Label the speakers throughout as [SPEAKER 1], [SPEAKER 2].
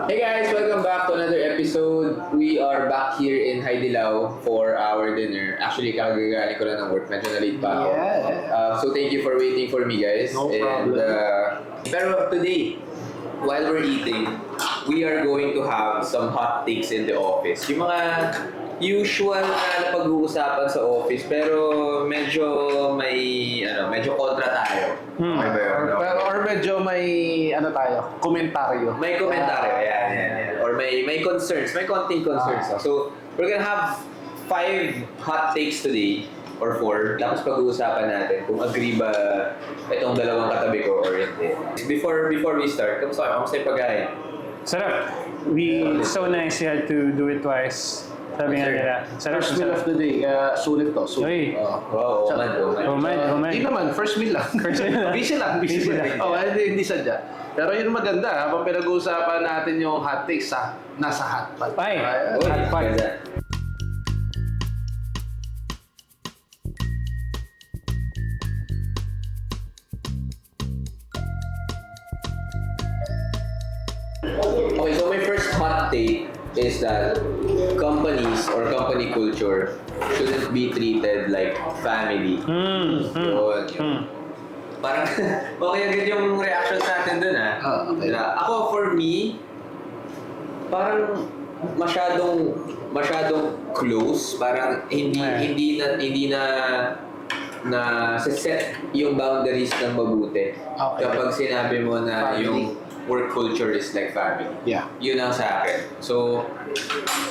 [SPEAKER 1] Hey guys, welcome back to another episode. We are back here in Haidilao for our dinner. Actually, kakagaling ko lang ng work. Medyo na-late pa ako.
[SPEAKER 2] Yeah.
[SPEAKER 1] So thank you for waiting for me, guys.
[SPEAKER 2] No problem.
[SPEAKER 1] Pero today, while we're eating, we are going to have some hot takes in the office. Yung mga usual na pag-uusapan sa office, pero medyo medyo kontra tayo. Okay ba yun?
[SPEAKER 2] Or medyo may komentaryo.
[SPEAKER 1] May komentaryo, yan. Or may concerns, may konting concerns. So, we're gonna have 5 hot takes today, or 4. Tapos pag-uusapan natin kung agree ba itong dalawang katabi ko or hindi. Before we start, kamusta yung pagkain?
[SPEAKER 3] Sarap. So nice you had to do it twice. Sabi nga nila. Sarap.
[SPEAKER 2] First meal of the day, sulit to.
[SPEAKER 3] Uy.
[SPEAKER 1] Wow,
[SPEAKER 3] Humay.
[SPEAKER 2] Hindi naman, first meal lang.
[SPEAKER 3] First meal lang.
[SPEAKER 2] Busy lang. Hindi sadya. Pero yun maganda, habang pinag-uusapan natin yung hot takes, nasa hot pot.
[SPEAKER 3] Ay.
[SPEAKER 1] Uy,
[SPEAKER 3] Hot pot.
[SPEAKER 1] ganda. Okay, so my first hot take is that companies or company culture shouldn't be treated like family. Yun. Parang, okay agad yung reaction natin dun
[SPEAKER 2] Okay.
[SPEAKER 1] Diba? Ako, for me, parang masyadong close. Parang hindi na set yung boundaries ng mabuti.
[SPEAKER 2] Okay.
[SPEAKER 1] Kapag sinabi mo na
[SPEAKER 2] Family.
[SPEAKER 1] yung work culture is like family.
[SPEAKER 2] Yeah.
[SPEAKER 1] Yun ang sa akin. So,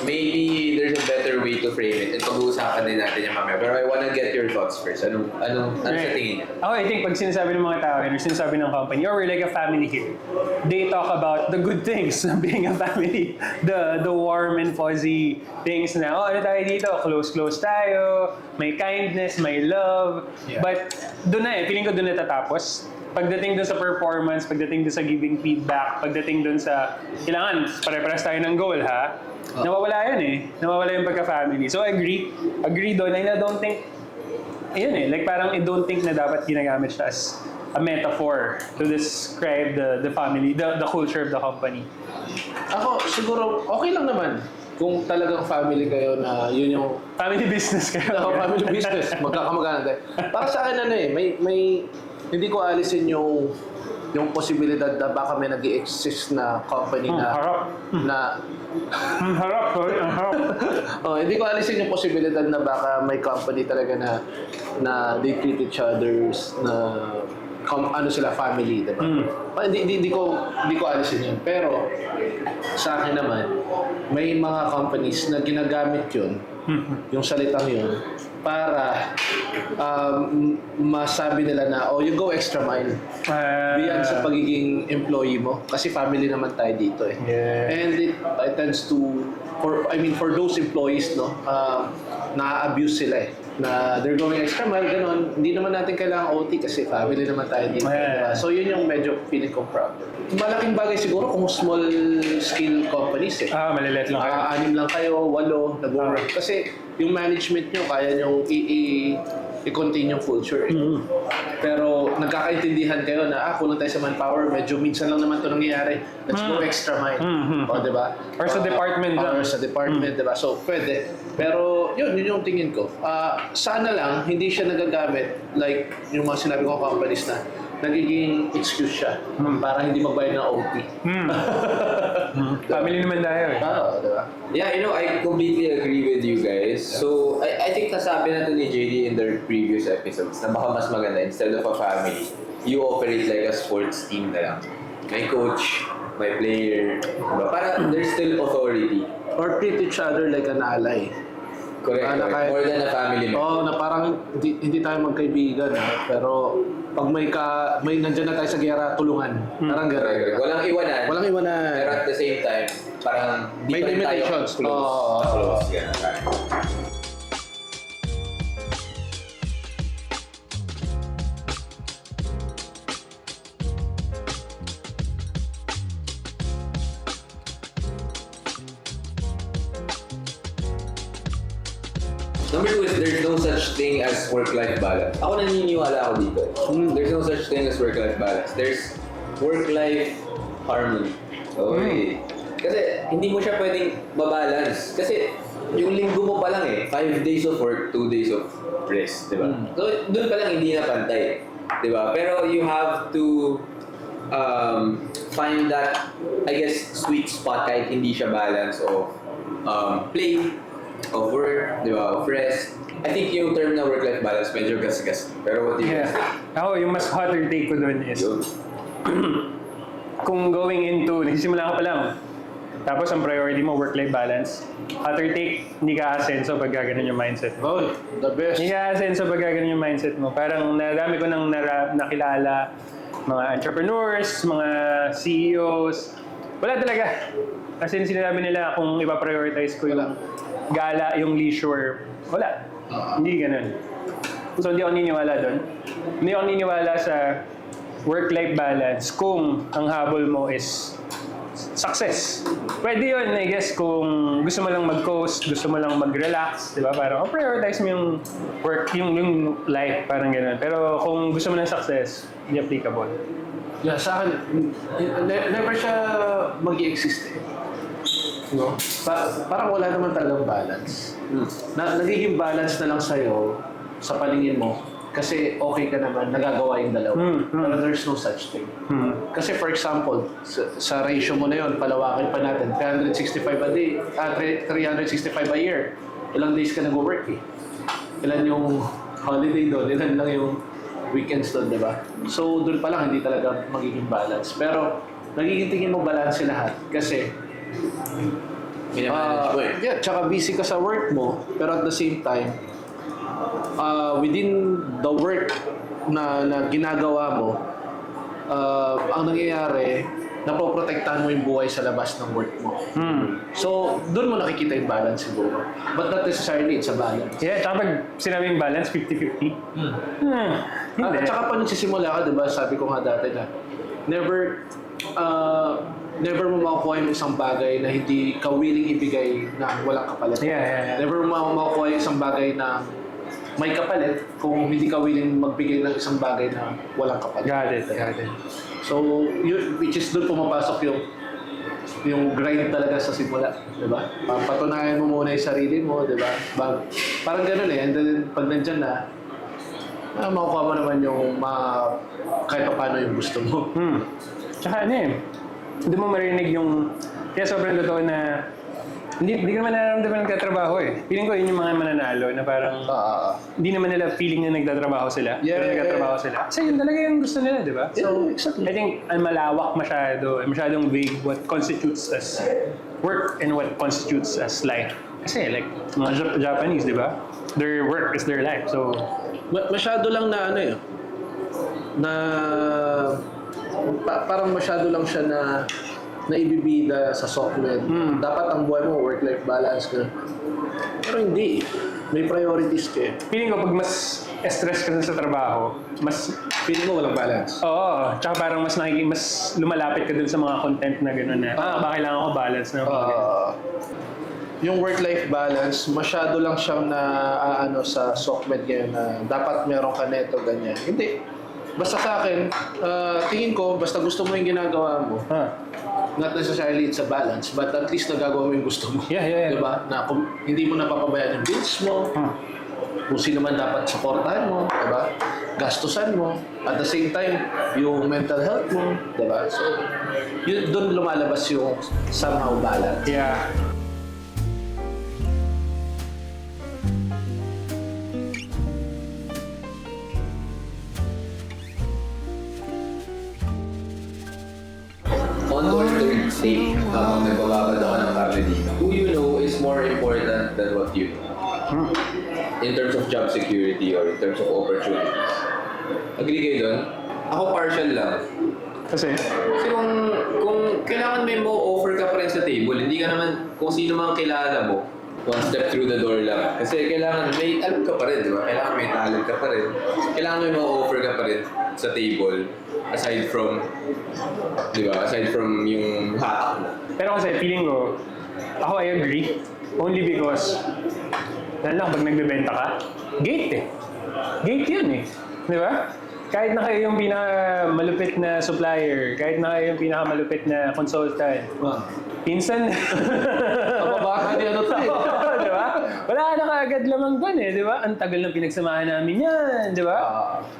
[SPEAKER 1] maybe there's a better way to frame it. And pag-uusapan din natin yung mamaya. Pero I wanna get your thoughts first. Ano sa tingin niyo?
[SPEAKER 3] Ako, I think pag sinasabi ng mga tao or sinasabi ng company, oh, we're like a family here. They talk about the good things of being a family. The warm and fuzzy things na, oh, ano tayo dito? Close tayo. May kindness, may love.
[SPEAKER 2] Yeah.
[SPEAKER 3] But doon feeling ko doon natatapos. Pagdating dun sa performance, pagdating dun sa giving feedback, pagdating dun sa kailangan, pare-pares tayo ng goal, ha? Nawawala yun Nawawala yung pagka-family. So, agree doon. And I don't think, like parang I don't think na dapat ginagamit siya as a metaphor to describe the family, the culture of the company.
[SPEAKER 2] Ako, siguro, okay lang naman kung talagang family kayo na yun yung
[SPEAKER 3] Family business kayo.
[SPEAKER 2] family business, magkakamagana tayo. Para sa akin may hindi ko alisin yung posibilidad na baka may nag-i-exist na company
[SPEAKER 3] Harap. Sorry, ang harap.
[SPEAKER 2] Hindi ko alisin yung posibilidad na baka may company talaga na they treat each others na sila family, diba? Hindi ko alisin yun. Pero sa akin naman, may mga companies na ginagamit yun, yung salitang yun, para masabi nila na, you go extra mile. Beyond sa pagiging employee mo. Kasi family naman tayo dito
[SPEAKER 3] Yeah.
[SPEAKER 2] And it tends to, for those employees, na-abuse sila na they're going extra mile, ganon. Hindi naman natin kailangan OT kasi family naman tayo dito.
[SPEAKER 3] Yeah.
[SPEAKER 2] Diba? So yun yung medyo feeling ko problem. Malaking bagay siguro kung small scale companies
[SPEAKER 3] Malilit lang kayo.
[SPEAKER 2] 6 lang kayo, 8, nag-work. Kasi yung management nyo, kaya nyo i-continue yung culture. Pero nagkakaintindihan kayo na kulang tayo sa manpower, medyo minsan lang naman ito nangyayari. Let's go extra mile. Diba?
[SPEAKER 3] Or sa department lang.
[SPEAKER 2] Or sa department, diba? So, pwede. Pero yun yung tingin ko. Sana lang, hindi siya nagagamit like yung mga sinabi ko companies na nagiging excuse siya para hindi magbayad ng OT.
[SPEAKER 3] Family naman tayo
[SPEAKER 2] Diba?
[SPEAKER 1] Yeah, I completely agree with you guys. So, I think nasabi na to ni JD in their previous episodes na baka mas maganda instead of a family, you operate like a sports team na lang. May coach, may player, diba? Para there's still authority.
[SPEAKER 2] Or treat each other like an ally.
[SPEAKER 1] Correct. More than a family member.
[SPEAKER 2] Na parang hindi tayo magkaibigan. Pero pag may nandiyan na tayo sa giyera, tulungan. Parang gano'n.
[SPEAKER 1] Correct. Walang iwanan. Pero at the same time, parang
[SPEAKER 2] May
[SPEAKER 1] di pa rin tayo
[SPEAKER 2] limitations.
[SPEAKER 1] close. Ganun. Number 2 is there's no such thing as work-life balance. Ako naniniwala ako dito. There's no such thing as work-life balance. There's work-life harmony. Okay. Kasi hindi mo siya pwedeng mabalance. Kasi yung linggo mo pa lang 5 days of work, 2 days of rest, di ba? So, doon pa lang hindi na pantay. Di ba? Pero you have to find that, I guess, sweet spot kahit hindi siya balance of play, of work, di ba? Of rest. I think yung term na work-life balance medyo gas-gas. Pero what do you
[SPEAKER 3] Yeah.
[SPEAKER 1] guys think?
[SPEAKER 3] Ako, yung mas hotter take ko doon is,
[SPEAKER 1] Yun.
[SPEAKER 3] kung going into, nagsisimula ka pa lang, tapos ang priority mo, work-life balance, hotter take, hindi ka asenso pag gaganon yung mindset mo.
[SPEAKER 2] Oh, the best.
[SPEAKER 3] Hindi ka asenso pag gaganon yung mindset mo. Parang nadami ko nang nakilala, mga entrepreneurs, mga CEOs, wala talaga. As in, sinasabi nila kung ipaprioritize ko yung gala, yung leisure, wala. Hindi ganun. So, hindi ako niniwala doon. Hindi ako niniwala sa work-life balance kung ang habol mo is success. Pwede yun, I guess, kung gusto mo lang mag-coast, gusto mo lang mag-relax, di ba? Parang prioritize mo yung work, yung life, parang gano'n. Pero kung gusto mo ng success, hindi applicable.
[SPEAKER 2] Yeah, sa akin, never siya mag-i-exist eh. No? Parang wala naman talagang balance. Nagiging balance na lang sa'yo sa paningin mo kasi okay ka naman, nagagawa yung dalawa. Pero there's no such thing. Kasi for example, sa ratio mo na yun, palawakin pa natin, 365 a day, 365 a year. Ilang days ka nag-work eh. Ilan yung holiday doon, ilan lang yung weekends doon, di ba? So doon pa lang, hindi talaga magiging balance. Pero nagiging tingin mo balance lahat kasi
[SPEAKER 1] Minamanage mo
[SPEAKER 2] yeah, tsaka busy ka sa work mo, pero at the same time, within the work na ginagawa mo, ang nangyayari, napoprotektahan mo yung buhay sa labas ng work mo. So, doon mo nakikita yung balance siguro. But not necessarily it's a balance.
[SPEAKER 3] Yeah, tsaka pag sinabing balance, 50-50. Hindi.
[SPEAKER 2] At saka pa nagsisimula ka, di ba? Sabi ko nga dati na, never mo makukuha yung isang bagay na hindi ka willing ibigay na walang kapalit.
[SPEAKER 3] Yeah.
[SPEAKER 2] Never mo makukuha yung isang bagay na may kapalit kung hindi ka willing magbigay ng isang bagay na walang kapalit.
[SPEAKER 3] Got it.
[SPEAKER 2] So, which is doon pumapasok yung grind talaga sa simula, di ba? Patunayan mo muna yung sarili mo, di ba? Parang ganun eh. And then, pag nandyan na, makukuha mo naman yung kahit pa paano yung gusto mo.
[SPEAKER 3] Tsaka hindi mo marinig yung, kaya sobrang totoo na, hindi ka naman nararamdaman nagtatrabaho eh. Feeling ko yun yung mga mananalo na parang, hindi naman nila feeling na nagtatrabaho sila, pero nagtatrabaho sila. Kasi yun talaga yung gusto nila, di ba? So,
[SPEAKER 2] exactly.
[SPEAKER 3] I think, malawak masyadong vague what constitutes as work and what constitutes as life. Kasi like, mga Japanese, di ba? Their work is their life. So,
[SPEAKER 2] Masyado lang na parang masyado lang siya na ibibida sa software. Dapat ang buhay mo, work-life balance ka. Pero hindi. May priorities ka.
[SPEAKER 3] feeling ko pag mas stress ka sa trabaho, mas
[SPEAKER 2] Feeling mo walang balance.
[SPEAKER 3] oo, tsaka parang mas lumalapit ka dun sa mga content na gano'n na, ba kailangan ko balance na
[SPEAKER 2] Yung work-life balance, masyado lang siyang sa software ngayon na dapat meron ka neto, ganyan. Hindi. Basta sa akin, tingin ko, basta gusto mo yung ginagawa mo, not necessarily it's a balance, but at least nagagawa mo yung gusto mo.
[SPEAKER 3] Yeah.
[SPEAKER 2] Diba? Na kung hindi mo napapabayaan yung bills mo, kung sino man dapat supportahan mo, diba? Gastusan mo, at the same time, yung mental health mo, diba? So, doon lumalabas yung somehow balance.
[SPEAKER 3] Yeah.
[SPEAKER 1] On our third take, habang nagbababad ako ng karne dito, who you know is more important than what you know. In terms of job security or in terms of opportunities. Agree kayo doon? Ako partial lang.
[SPEAKER 3] Kasi
[SPEAKER 1] Kung kailangan may mo-offer ka pa rin sa table, hindi ka naman, kung sino mang kilala mo, one step through the door lang. Kasi kailangan may alam ka pa rin, di ba? Kailangan may talent ka pa rin. Kailangan may mo-offer ka pa rin sa table. Aside from, di ba? Aside from yung hatak mo.
[SPEAKER 3] Pero kasi feeling ko, ako I agree. Only because, lalo lang pag nagbebenta ka, gate eh. Gate yun eh. Di ba? kahit na kayo yung pinakamalupit na supplier, kahit na kayo yung pinakamalupit na consultant, minsan,
[SPEAKER 2] Baka ni ano to eh.
[SPEAKER 3] di ba? Wala ka na kaagad lamang doon eh, di ba? Ang tagal ng pinagsamahan namin yan, di ba?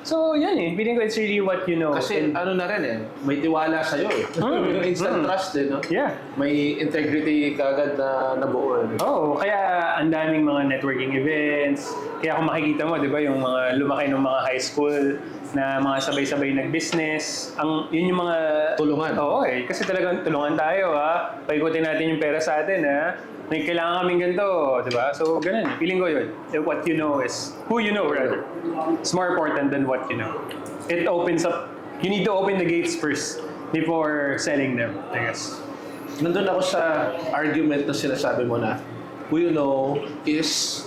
[SPEAKER 3] So, yan eh. Feeling ko it's really what you know.
[SPEAKER 2] Kasi ano na rin eh, may tiwala sa'yo eh. Yung instant trust eh, no?
[SPEAKER 3] Yeah.
[SPEAKER 2] May integrity kagad na nabuo eh.
[SPEAKER 3] Oo, kaya ang daming mga networking events. Kaya kung makikita mo, di ba, yung mga lumaki ng mga high school na mga sabay-sabay nag-business, yun yung mga...
[SPEAKER 2] Tulungan.
[SPEAKER 3] Oo eh, kasi talagang tulungan tayo ha. Paikutin natin yung pera sa atin ha. May kailangan kaming ganito, di ba? So, ganun. Feeling ko yun. What you know is, who you know rather. It's more important than what you know. It opens up, you need to open the gates first before selling them, I guess.
[SPEAKER 2] Nandun ako sa argument na sinasabi mo na who you know is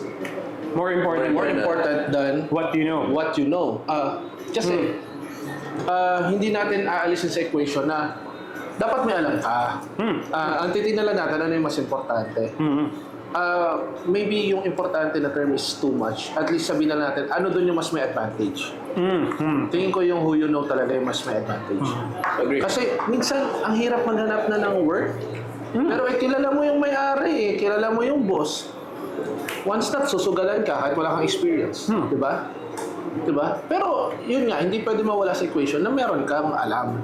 [SPEAKER 3] More important,
[SPEAKER 2] more important than
[SPEAKER 3] what you know.
[SPEAKER 2] what you know. Kasi hindi natin aalisin sa equation na dapat may alam ka. Ang titingnan lang natin ano yung mas importante. Maybe yung importante na term is too much. At least sabihin na natin ano doon yung mas may advantage. Tingin ko yung who you know talaga yung mas may advantage.
[SPEAKER 1] Agree.
[SPEAKER 2] Kasi minsan ang hirap maghanap na ng work. Pero kilala mo yung may-ari kilala mo yung boss. Once that susugalan ka kahit wala kang experience, 'di ba? 'Di ba? Pero yun nga, hindi pwede mawala sa equation na meron kang alam.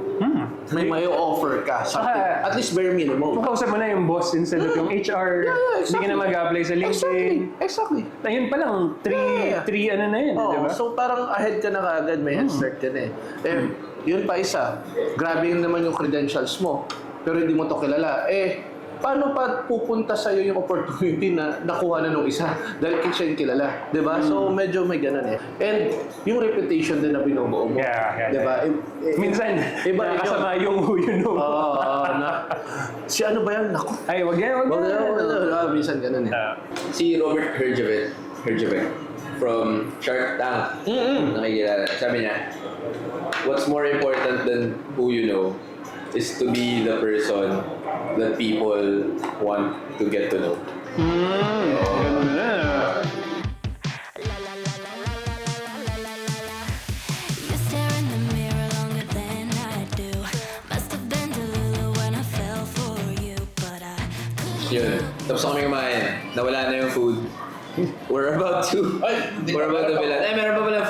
[SPEAKER 2] May offer ka something.
[SPEAKER 3] Saka,
[SPEAKER 2] At least bare minimum.
[SPEAKER 3] Makausap mo na yung boss instead of yung HR.
[SPEAKER 2] Yeah,
[SPEAKER 3] Hindi ka na mag-apply sa LinkedIn.
[SPEAKER 2] Exactly.
[SPEAKER 3] Ayun pa lang, three ano na yun, di ba?
[SPEAKER 2] So parang ahead ka na kaagad, may head start ka na eh. Yun pa isa, grabe yun naman yung credentials mo, pero hindi mo to kilala. Paano pa pupunta sa'yo yung opportunity na nakuha na nung isa? Dahil siya yung kilala, di ba? So medyo may ganun eh. And yung reputation din na binubuo mo.
[SPEAKER 3] Yeah,
[SPEAKER 2] Di ba?
[SPEAKER 3] Minsan,
[SPEAKER 2] Iba rin
[SPEAKER 3] nakasama yung who you know.
[SPEAKER 2] Si ano ba yan? Naku.
[SPEAKER 3] Ay, wag yan.
[SPEAKER 2] Minsan ganun eh.
[SPEAKER 1] Si Robert Herjavec from Shark Tank, nakikilala. Sabi niya, what's more important than who you know is to be the person that people want to get to know.
[SPEAKER 3] Ganun na.
[SPEAKER 4] You stare in the mirror longer than I do. Must have been delulu when I fell for you, but I couldn't.
[SPEAKER 1] Yun. Tapos kami kumain. Nawala na yung food. We're about to bilan. Meron pa palang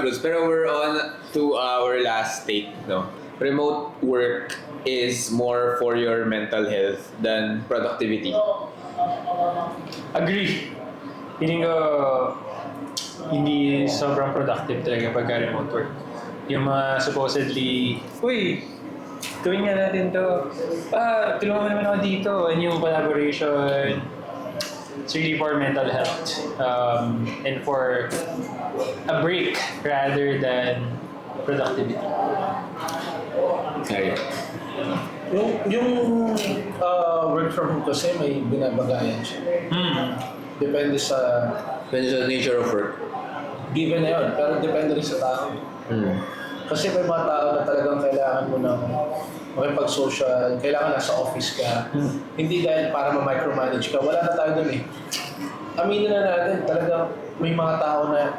[SPEAKER 1] fruits. Pero we're on to our last take, no? Remote work is more for your mental health than productivity.
[SPEAKER 3] Agree. Feeling ko, hindi sobrang productive talaga pagka remote work. Yung mga supposedly, uy, gawin nga natin to. Tulungan mo naman ako dito. And yung collaboration, it's really for mental health. And for a break rather than productivity.
[SPEAKER 1] Sorry.
[SPEAKER 2] Yung work from home kasi may binabagayan siya. Depende sa
[SPEAKER 1] Depende sa nature of work.
[SPEAKER 2] given na yun, pero depende rin sa tao. Kasi may mga tao na talagang kailangan mo ng makipag-social, kailangan nasa office ka. Hindi dahil para ma-micromanage ka, wala na tayo dun eh. Aminin na natin, talagang may mga tao na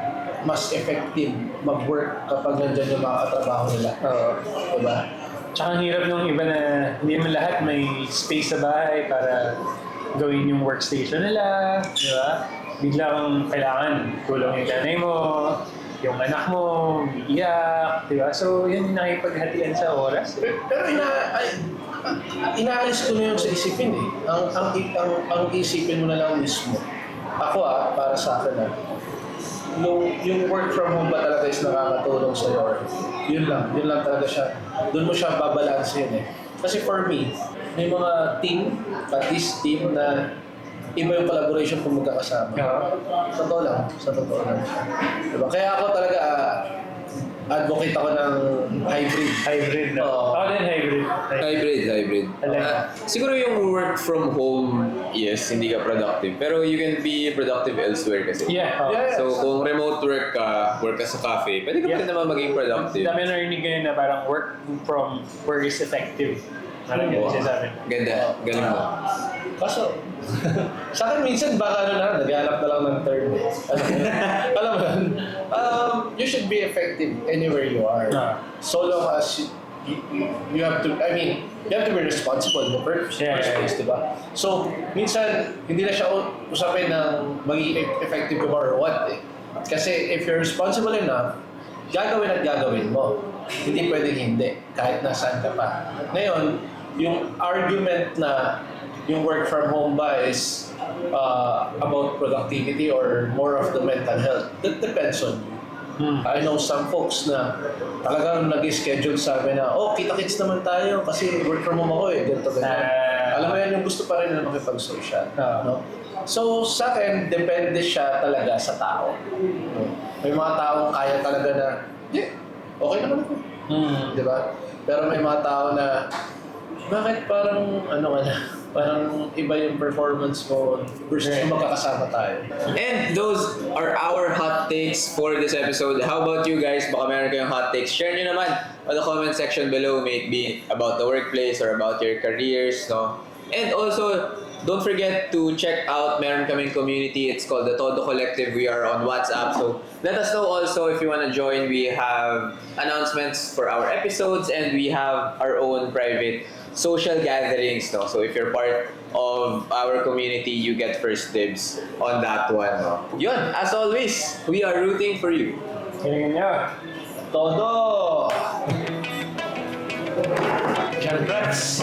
[SPEAKER 2] mas effective mag-work kapag nandyan yung mga katrabaho nila. Diba?
[SPEAKER 3] Tsaka ang hirap nung iba na hindi naman lahat may space sa bahay para gawin yung workstation nila, di ba? Bigla kang kailangan tulong yung nanay mo, yung anak mo, iiyak, di ba? So, yun yung nakipaghatian sa oras.
[SPEAKER 2] Pero inaalis ko na yun sa isipin eh. Ang isipin mo na lang mismo. Ako para sa akin yung work from home ba talaga is nakakatulong sa'yo? Yun lang talaga siya. Doon mo siya babalansin eh. Kasi for me, may mga team, at least team na iba yung collaboration kung magkakasama. Sa totoo lang siya. Diba? Kaya ako talaga advocate ako ng hybrid.
[SPEAKER 3] Hybrid na.
[SPEAKER 2] Oo.
[SPEAKER 3] Ako din hybrid.
[SPEAKER 1] Hybrid. Siguro yung work from home, yes, hindi ka productive. Pero you can be productive elsewhere kasi.
[SPEAKER 3] Yeah.
[SPEAKER 2] Yeah.
[SPEAKER 1] So kung remote work ka sa cafe, pwede ka pa rin naman maging productive.
[SPEAKER 3] Dami na narinig ngayon na parang work from where is effective. Parang ganun sinasabi.
[SPEAKER 1] Ganda. Galing mo.
[SPEAKER 2] Kaso, sa akin minsan baka naghanap na lang ng term eh. Alam mo yun? You should be effective anywhere you are. So long as you have to, I mean, you have to be responsible in the first place, di ba? So, minsan, hindi na siya usapin ng magiging effective ka ba or what eh. Kasi if you're responsible enough, gagawin at gagawin mo. Hindi pwedeng hindi, kahit nasaan ka pa. Ngayon, yung argument na yung work from home ba is about productivity or more of the mental health, that depends on you. I know some folks na talagang nag-schedule sa amin na, kita-kits naman tayo kasi work from home ako eh, ganito, ganyan. Alam mo yan, yung gusto pa rin na makipag-social. No? So, sa akin, depende siya talaga sa tao. No? May mga taong kaya talaga na, okay naman ako. Di ba? Pero may mga tao na, bakit parang, parang iba yung performance mo versus yung magkakasama tayo.
[SPEAKER 1] And those are our hot takes for this episode. How about you guys? Baka meron kayong hot takes. Share nyo naman on the comment section below. May it be about the workplace or about your careers. No? And also, don't forget to check out, meron kaming community. It's called the Todo Collective. We are on WhatsApp. So let us know also if you want to join. We have announcements for our episodes and we have our own private social gatherings, no? So if you're part of our community, you get first dibs on that one, no? Yun, as always, we are rooting for you.
[SPEAKER 3] Galingan nyo.
[SPEAKER 2] Todo! Congrats!